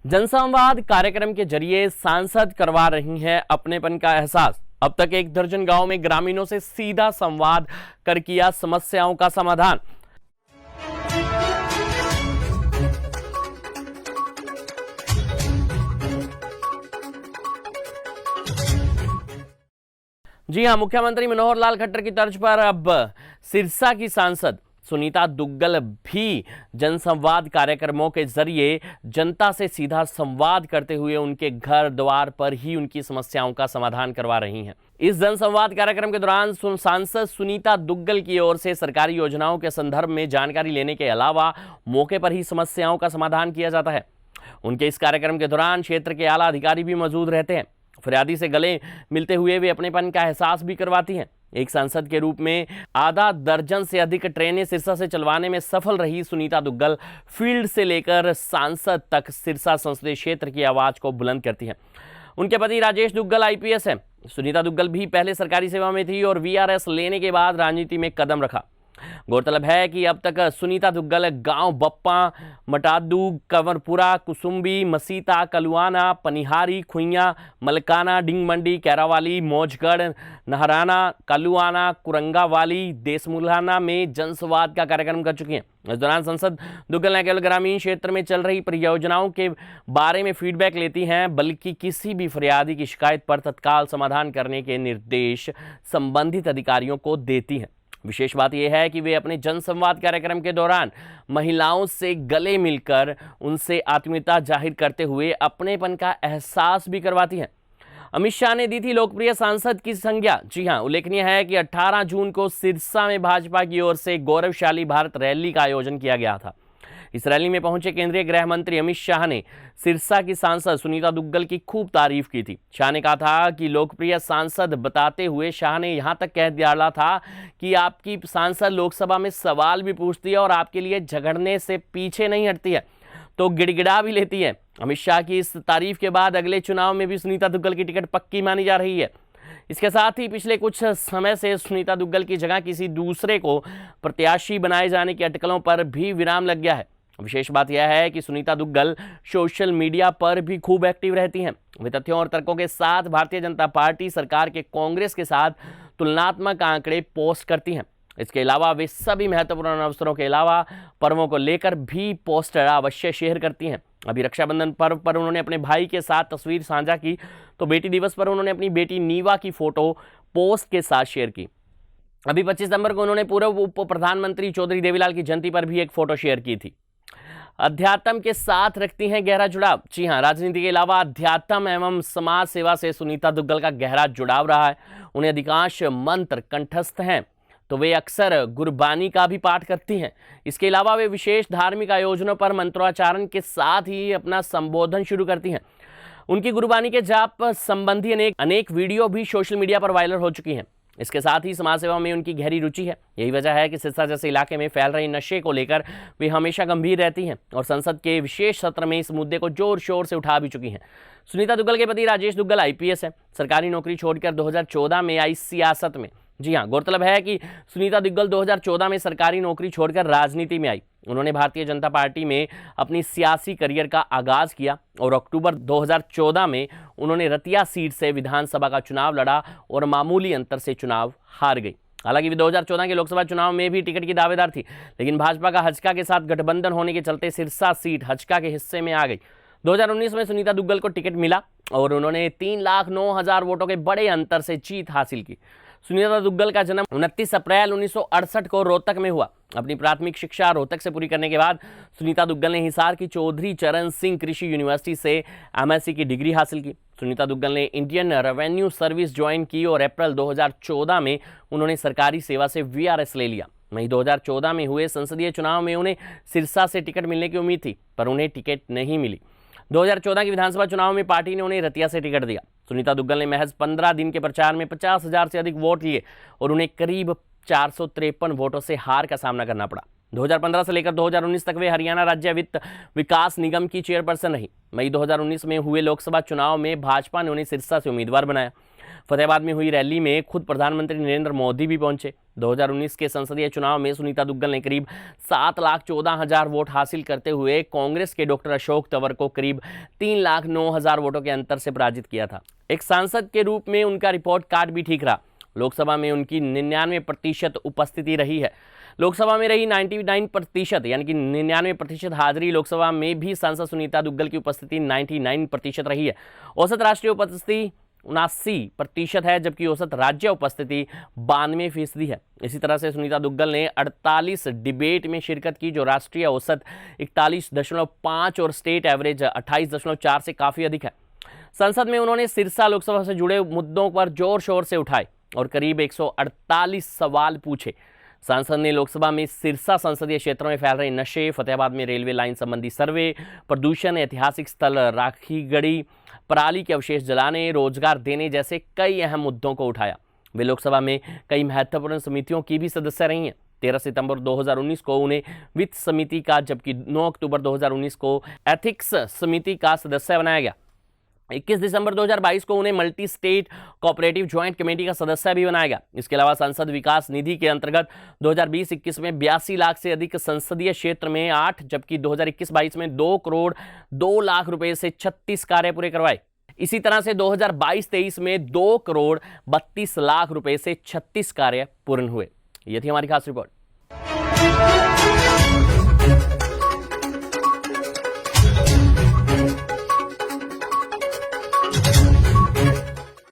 जनसंवाद कार्यक्रम के जरिए सांसद करवा रही हैं अपनेपन का एहसास। अब तक 1 दर्जन गांव में ग्रामीणों से सीधा संवाद कर किया समस्याओं का समाधान। जी हां, मुख्यमंत्री मनोहर लाल खट्टर की तर्ज पर अब सिरसा की सांसद सुनीता दुग्गल भी जनसंवाद कार्यक्रमों के जरिए जनता से सीधा संवाद करते हुए उनके घर द्वार पर ही उनकी समस्याओं का समाधान करवा रही हैं। इस जनसंवाद कार्यक्रम के दौरान सांसद सुनीता दुग्गल की ओर से सरकारी योजनाओं के संदर्भ में जानकारी लेने के अलावा मौके पर ही समस्याओं का समाधान किया जाता है। उनके इस कार्यक्रम के दौरान क्षेत्र के आला अधिकारी भी मौजूद रहते हैं। फरियादी से गले मिलते हुए वे अपनेपन का एहसास भी करवाती हैं। एक सांसद के रूप में आधा दर्जन से अधिक ट्रेनें सिरसा से चलवाने में सफल रही सुनीता दुग्गल फील्ड से लेकर सांसद तक सिरसा संसदीय क्षेत्र की आवाज को बुलंद करती हैं। उनके पति राजेश दुग्गल आईपीएस हैं। सुनीता दुग्गल भी पहले सरकारी सेवा में थी और वीआरएस लेने के बाद राजनीति में कदम रखा। गौरतलब है कि अब तक सुनीता दुग्गल गांव बप्पा, मटादू, कंवरपुरा, कुसुम्बी, मसीता, कलुआना, पनिहारी, खुइया, मलकाना, डिंगमंडी, कैरावाली, मौजगढ़, नहराना, कलुआना, कुरंगावाली, देसमुल्हाना में जनसंवाद का कार्यक्रम कर चुकी हैं। इस दौरान सांसद दुग्गल न केवल ग्रामीण क्षेत्र में चल रही परियोजनाओं के बारे में फीडबैक लेती हैं, बल्कि किसी भी फरियादी की शिकायत पर तत्काल समाधान करने के निर्देश संबंधित अधिकारियों को देती हैं। विशेष बात यह है कि वे अपने जनसंवाद कार्यक्रम के दौरान महिलाओं से गले मिलकर उनसे आत्मीयता जाहिर करते हुए अपनेपन का एहसास भी करवाती हैं। अमित शाह ने दी थी लोकप्रिय सांसद की संज्ञा। जी हां, उल्लेखनीय है कि 18 जून को सिरसा में भाजपा की ओर से गौरवशाली भारत रैली का आयोजन किया गया था। इस रैली में पहुंचे केंद्रीय गृह मंत्री अमित शाह ने सिरसा की सांसद सुनीता दुग्गल की खूब तारीफ की थी। शाह ने कहा था कि लोकप्रिय सांसद बताते हुए शाह ने यहां तक कह डाला था कि आपकी सांसद लोकसभा में सवाल भी पूछती है और आपके लिए झगड़ने से पीछे नहीं हटती है, तो गिड़गिड़ा भी लेती है। अमित शाह की इस तारीफ के बाद अगले चुनाव में भी सुनीता दुग्गल की टिकट पक्की मानी जा रही है। इसके साथ ही पिछले कुछ समय से सुनीता दुग्गल की जगह किसी दूसरे को प्रत्याशी बनाए जाने की अटकलों पर भी विराम लग गया है। विशेष बात यह है कि सुनीता दुग्गल सोशल मीडिया पर भी खूब एक्टिव रहती हैं। वे तथ्यों और तर्कों के साथ भारतीय जनता पार्टी सरकार के कांग्रेस के साथ तुलनात्मक आंकड़े पोस्ट करती हैं। इसके अलावा वे सभी महत्वपूर्ण अवसरों के अलावा पर्वों को लेकर भी पोस्टर अवश्य शेयर करती हैं। अभी रक्षाबंधन पर्व पर उन्होंने अपने भाई के साथ तस्वीर साझा की, तो बेटी दिवस पर उन्होंने अपनी बेटी नीवा की फोटो पोस्ट के साथ शेयर की। अभी 25 सितंबर को उन्होंने पूर्व उप प्रधानमंत्री चौधरी देवीलाल की जयंती पर भी एक फोटो शेयर की थी। अध्यात्म के साथ रखती हैं गहरा जुड़ाव। जी हां, राजनीति के अलावा अध्यात्म एवं समाज सेवा से सुनीता दुग्गल का गहरा जुड़ाव रहा है। उन्हें अधिकांश मंत्र कंठस्थ हैं, तो वे अक्सर गुरबानी का भी पाठ करती हैं। इसके अलावा वे विशेष धार्मिक आयोजनों पर मंत्रोच्चारण के साथ ही अपना संबोधन शुरू करती हैं। उनकी गुरबानी के जाप संबंधी अनेक वीडियो भी सोशल मीडिया पर वायरल हो चुकी हैं। इसके साथ ही समाज सेवा में उनकी गहरी रुचि है। यही वजह है कि सिरसा जैसे इलाके में फैल रहे नशे को लेकर वे हमेशा गंभीर रहती हैं और संसद के विशेष सत्र में इस मुद्दे को जोर शोर से उठा भी चुकी हैं। सुनीता दुग्गल के पति राजेश दुग्गल आईपीएस है। सरकारी नौकरी छोड़कर 2014 में आई सियासत में। जी हां, गौरतलब है कि सुनीता दुग्गल 2014 में सरकारी नौकरी छोड़कर राजनीति में आई। उन्होंने भारतीय जनता पार्टी में अपनी सियासी करियर का आगाज किया और अक्टूबर 2014 में उन्होंने रतिया सीट से विधानसभा का चुनाव लड़ा और मामूली अंतर से चुनाव हार गई। हालांकि वे 2014 के लोकसभा चुनाव में भी टिकट की दावेदार थी, लेकिन भाजपा का हजका के साथ गठबंधन होने के चलते सिरसा सीट हजका के हिस्से में आ गई। 2019 में सुनीता दुग्गल को टिकट मिला और उन्होंने 3,09,000 वोटों के बड़े अंतर से जीत हासिल की। सुनीता दुग्गल का जन्म 29 अप्रैल 1968 को रोहतक में हुआ। अपनी प्राथमिक शिक्षा रोहतक से पूरी करने के बाद सुनीता दुग्गल ने हिसार की चौधरी चरण सिंह कृषि यूनिवर्सिटी से एमएससी की डिग्री हासिल की। सुनीता दुग्गल ने इंडियन रेवेन्यू सर्विस ज्वाइन की और अप्रैल 2014 में उन्होंने सरकारी सेवा से वीआरएस ले लिया। वहीं 2014 में हुए संसदीय चुनाव में उन्हें सिरसा से टिकट मिलने की उम्मीद थी, पर उन्हें टिकट नहीं मिली। 2014 के विधानसभा चुनाव में पार्टी ने उन्हें रतिया से टिकट दिया। सुनीता दुग्गल ने महज 15 दिन के प्रचार में 50,000 से अधिक वोट लिए और उन्हें करीब 453 वोटों से हार का सामना करना पड़ा। 2015 से लेकर 2019 तक वे हरियाणा राज्य वित्त विकास निगम की चेयरपर्सन रही। मई 2019 में हुए लोकसभा चुनाव में भाजपा ने उन्हें सिरसा से उम्मीदवार बनाया। फतेहाबाद में हुई रैली में खुद प्रधानमंत्री नरेंद्र मोदी भी पहुंचे। 2019 के संसदीय चुनाव में सुनीता दुग्गल ने करीब 7,14,000 वोट हासिल करते हुए कांग्रेस के डॉक्टर अशोक तंवर को करीब 3,09,000 वोटों के अंतर से पराजित किया था। एक सांसद के रूप में उनका रिपोर्ट कार्ड भी ठीक रहा। लोकसभा में उनकी 99% उपस्थिति रही है। लोकसभा में रही 99% यानी कि 99% हाजिरी। लोकसभा में भी सांसद सुनीता दुग्गल की उपस्थिति 99% रही है। औसत राष्ट्रीय उपस्थिति 79% है, जबकि औसत राज्य उपस्थिति 92% है। इसी तरह से सुनीता दुग्गल ने 48 डिबेट में शिरकत की, जो राष्ट्रीय औसत 41.5 और स्टेट एवरेज 28.4 से काफ़ी अधिक है। संसद में उन्होंने सिरसा लोकसभा से जुड़े मुद्दों पर जोर शोर से उठाए और करीब 148 सवाल पूछे। सांसद ने लोकसभा में सिरसा संसदीय क्षेत्र में फैल रहे नशे, फतेहाबाद में रेलवे लाइन संबंधी सर्वे, प्रदूषण, ऐतिहासिक स्थल राखीगढ़ी, पराली के अवशेष जलाने, रोजगार देने जैसे कई अहम मुद्दों को उठाया। वे लोकसभा में कई महत्वपूर्ण समितियों की भी सदस्य रही हैं। 13 सितंबर 2019 को उन्हें वित्त समिति का, जबकि 9 अक्टूबर 2019 को एथिक्स समिति का सदस्य बनाया गया। 21 दिसंबर 2022 को उन्हें multi state cooperative joint committee का सदस्य भी बनाया गया। इसके अलावा संसद विकास निधि के अंतर्गत 2020-21 में 82 लाख से अधिक संसदीय क्षेत्र में 8, जबकि 2021-22 में 2 करोड़ 2 लाख रुपए से 36 कार्य पूरे करवाए। इसी तरह से 2022-23 में 2 करोड़ 32 लाख रुपए से 36 कार्य पूर्ण हुए। ये थी हमारी खास रिपोर्ट।